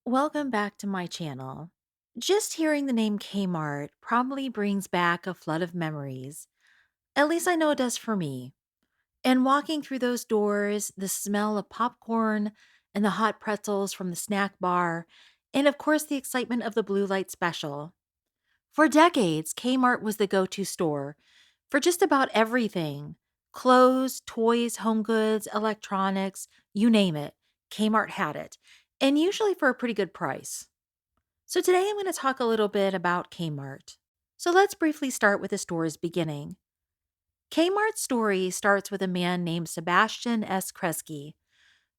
Welcome back to my channel. Just hearing the name Kmart probably brings back a flood of memories. At least I know it does for me. And walking through those doors, the smell of popcorn and the hot pretzels from the snack bar, and of course the excitement of the blue light special. For decades, Kmart was the go to store for just about everything: clothes, toys, home goods, electronics, you name it. Kmart had it, and usually for a pretty good price. So, today I'm going to talk a little bit about Kmart. So, let's briefly start with the store's beginning. Kmart's story starts with a man named Sebastian S. Kresge,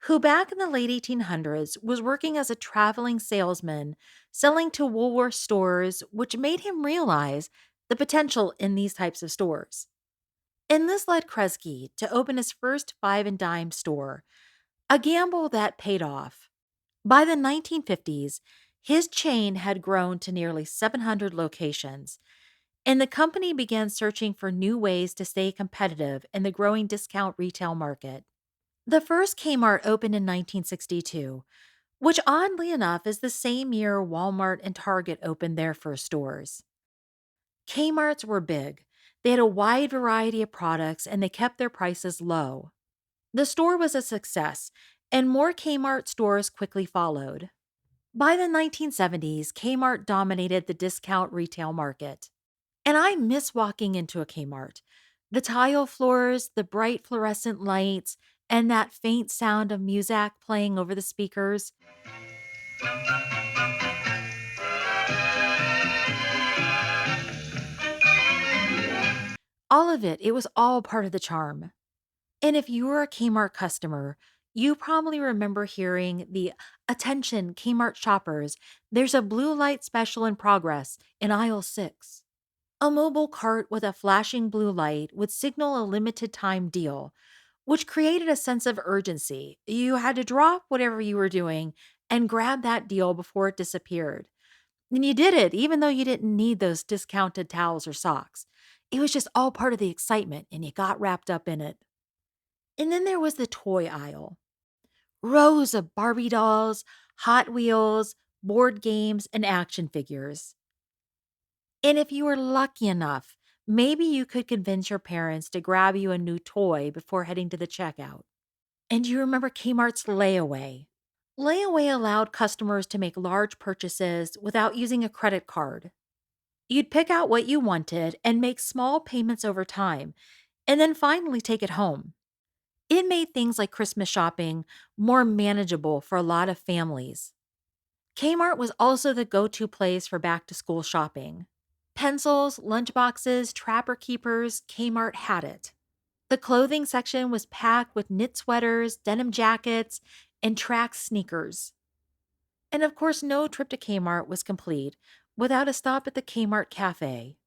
who back in the late 1800s was working as a traveling salesman selling to Woolworth stores, which made him realize the potential in these types of stores. And this led Kresge to open his first five and dime store, a gamble that paid off. By the 1950s, his chain had grown to nearly 700 locations, and the company began searching for new ways to stay competitive in the growing discount retail market. The first Kmart opened in 1962, which oddly enough is the same year Walmart and Target opened their first stores. Kmart's were big. They had a wide variety of products and they kept their prices low. The store was a success, and more Kmart stores quickly followed. By the 1970s, Kmart dominated the discount retail market. And I miss walking into a Kmart. The tile floors, the bright fluorescent lights, and that faint sound of music playing over the speakers. All of it was all part of the charm. And if you were a Kmart customer, you probably remember hearing the "Attention Kmart shoppers, there's a blue light special in progress in aisle 6." A mobile cart with a flashing blue light would signal a limited time deal, which created a sense of urgency. You had to drop whatever you were doing and grab that deal before it disappeared. And you did it even though you didn't need those discounted towels or socks. It was just all part of the excitement and you got wrapped up in it. And then there was the toy aisle: rows of Barbie dolls, Hot Wheels, board games, and action figures. And if you were lucky enough, maybe you could convince your parents to grab you a new toy before heading to the checkout. And do you remember Kmart's layaway? Layaway allowed customers to make large purchases without using a credit card. You'd pick out what you wanted and make small payments over time, and then finally take it home. It made things like Christmas shopping more manageable for a lot of families. Kmart was also the go to place for back to school shopping. Pencils, lunchboxes, trapper keepers, Kmart had it. The clothing section was packed with knit sweaters, denim jackets, and track sneakers. And of course, no trip to Kmart was complete without a stop at the Kmart Cafe.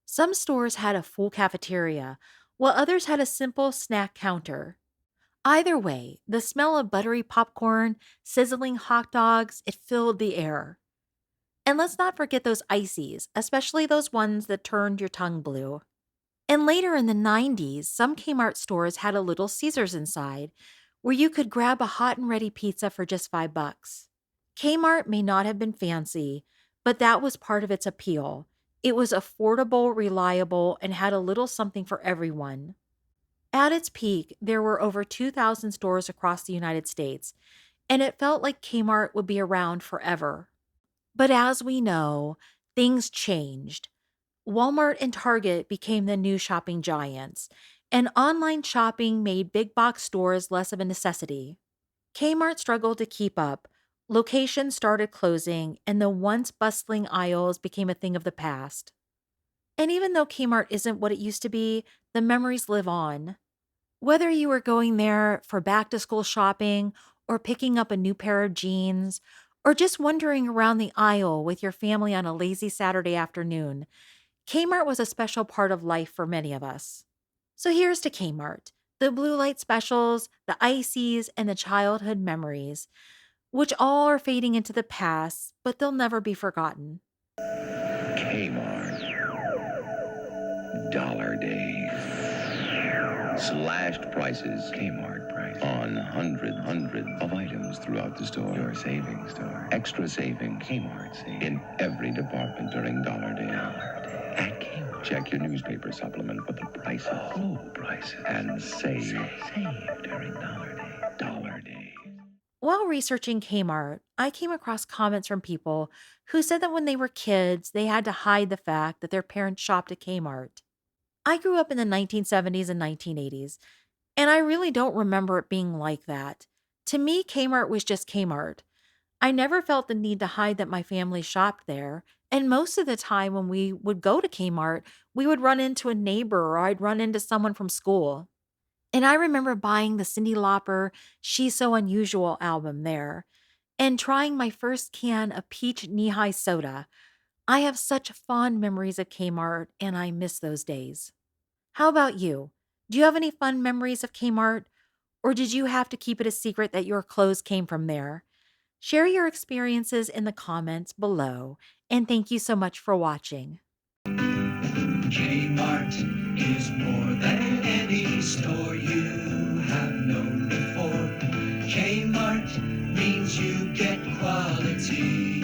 Some stores had a full cafeteria, while others had a simple snack counter. Either way, the smell of buttery popcorn, sizzling hot dogs, it filled the air. And let's not forget those ices, especially those ones that turned your tongue blue. And later in the 90s, some Kmart stores had a Little Caesars inside where you could grab a hot and ready pizza for just $5. Kmart may not have been fancy, but that was part of its appeal. It was affordable, reliable, and had a little something for everyone. At its peak, there were over 2,000 stores across the United States, and it felt like Kmart would be around forever. But as we know, things changed. Walmart and Target became the new shopping giants, and online shopping made big box stores less of a necessity. Kmart struggled to keep up. Locations started closing, and the once bustling aisles became a thing of the past. And even though Kmart isn't what it used to be, the memories live on. Whether you were going there for back to school shopping, or picking up a new pair of jeans, or just wandering around the aisle with your family on a lazy Saturday afternoon, Kmart was a special part of life for many of us. So here's to Kmart: the blue light specials, the ices, and the childhood memories, which all are fading into the past, but they'll never be forgotten. Kmart. Dollar Days. Slashed prices. Kmart brand. on hundreds of items throughout the store. Your savings store. Extra saving. Kmart saving. In every department during Dollar Day. At Kmart. Check your newspaper supplement for the prices. Low prices. And save. Save during Dollar Day. Dollar Day. While researching Kmart, I came across comments from people who said that when they were kids, they had to hide the fact that their parents shopped at Kmart. I grew up in the 1970s and 1980s, and I really don't remember it being like that. To me, Kmart was just Kmart. I never felt the need to hide that my family shopped there. And most of the time, when we would go to Kmart, we would run into a neighbor or I'd run into someone from school. And I remember buying the Cyndi Lauper She's So Unusual album there and trying my first can of peach knee high soda. I have such fond memories of Kmart and I miss those days. How about you? Do you have any fun memories of Kmart? Or did you have to keep it a secret that your clothes came from there? Share your experiences in the comments below. And thank you so much for watching. Kmart is more than any store you have known before. Kmart means you get quality.